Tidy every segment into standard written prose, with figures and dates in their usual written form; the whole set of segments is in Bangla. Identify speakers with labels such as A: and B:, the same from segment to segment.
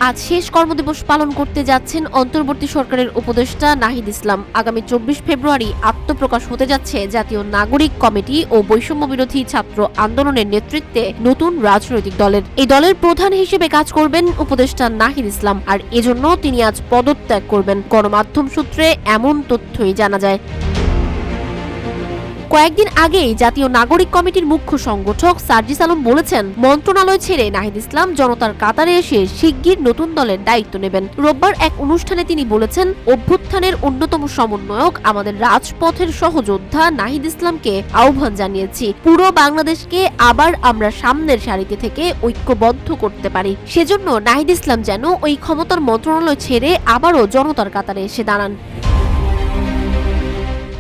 A: আজ শেষ কর্মদিবস পালন করতে যাচ্ছেন অন্তর্বর্তী সরকারের উপদেষ্টা নাহিদ ইসলাম। আগামী 24 ফেব্রুয়ারি আত্মপ্রকাশ হতে যাচ্ছে জাতীয় নাগরিক কমিটি ও বৈষম্য বিরোধী ছাত্র আন্দোলনের নেতৃত্বে নতুন রাজনৈতিক দলের। এই দলের প্রধান হিসেবে কাজ করবেন উপদেষ্টা নাহিদ ইসলাম, আর এজন্য তিনি আজ পদত্যাগ করবেন। গণমাধ্যম সূত্রে এমন তথ্যই জানা যায়। কয়েকদিন আগেই জাতীয় নাগরিক কমিটির মুখ্য সংগঠক সার্জিস আলম বলেছেন, মন্ত্রণালয় ছেড়ে নাহিদ ইসলাম জনতার কাতারে এসে শিগগির নতুন দলের দায়িত্ব নেবেন। রোববার এক অনুষ্ঠানে তিনি বলেছেন, অভ্যুত্থানের অন্যতম সমন্বয়ক আমাদের রাজপথের সহযোদ্ধা নাহিদ ইসলামকে আহ্বান জানিয়েছি। পুরো বাংলাদেশকে আবার আমরা সামনের সারিতে থেকে ঐক্যবদ্ধ করতে পারি। সেজন্য নাহিদ ইসলাম যেন ওই ক্ষমতার মন্ত্রণালয় ছেড়ে আবারও জনতার কাতারে এসে দাঁড়ান।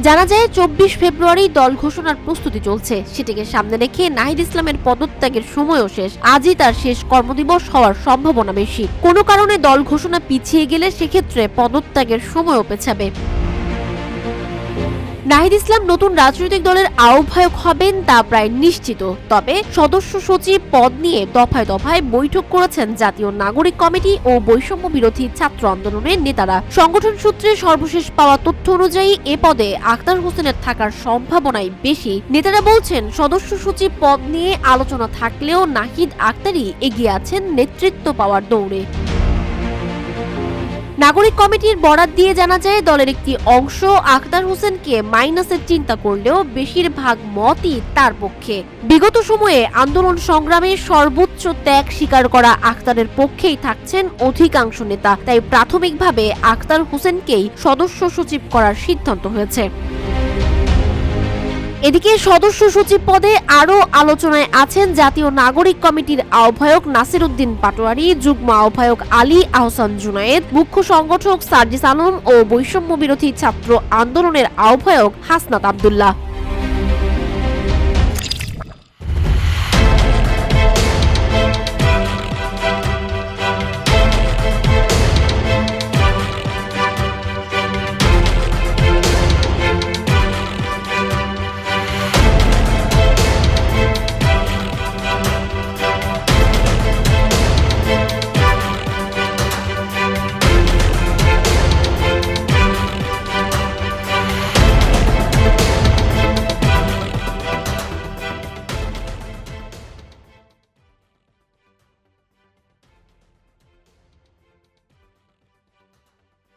A: জানা যায় 24 ফেব্রুয়ারি দল ঘোষণার প্রস্তুতি চলছে। সেটিকে সামনে রেখে নাহিদ ইসলামের পদত্যাগের সময়ও শেষ। আজই তার শেষ কর্মদিবস হওয়ার সম্ভাবনা বেশি। কোনো কারণে দল ঘোষণা পিছিয়ে গেলে সেক্ষেত্রে পদত্যাগের সময়ও পেছাবে। নাহিদ ইসলাম নতুন রাজনৈতিক দলের আহ্বায়ক হবেন তা প্রায় নিশ্চিত। তবে সদস্য সচিব পদ নিয়ে দফায় দফায় বৈঠক করেছেন জাতীয় নাগরিক কমিটি ও বৈষম্য বিরোধী ছাত্র আন্দোলনের নেতারা। সংগঠন সূত্রে সর্বশেষ পাওয়া তথ্য অনুযায়ী এ পদে আখতার হোসেনের থাকার সম্ভাবনাই বেশি। নেতারা বলছেন, সদস্য সচিব পদ নিয়ে আলোচনা থাকলেও নাহিদ আখতারই এগিয়ে আছেন নেতৃত্ব পাওয়ার দৌড়ে। নাগরিক কমিটির বরাত দিয়ে জানা যায়, দলের একটি অংশ আখতার হোসেনকে মাইনাসের চিন্তা করলেও বেশিরভাগ মতই তার পক্ষে। বিগত সময়ে আন্দোলন সংগ্রামে সর্বোচ্চ ত্যাগ স্বীকার করা আখতারের পক্ষেই থাকছেন অধিকাংশ নেতা। তাই প্রাথমিকভাবে আখতার হোসেনকেই সদস্য সচিব করার সিদ্ধান্ত হয়েছে। এদিকে সদস্য সচিব পদে আরও আলোচনায় আছেন জাতীয় নাগরিক কমিটির আহ্বায়ক নাসির উদ্দিন পাটোয়ারি, যুগ্ম আহ্বায়ক আলী আহসান জুনায়েদ, মুখ্য সংগঠক সার্জিস আলম ও বৈষম্য বিরোধী ছাত্র আন্দোলনের আহ্বায়ক হাসনাত আব্দুল্লাহ।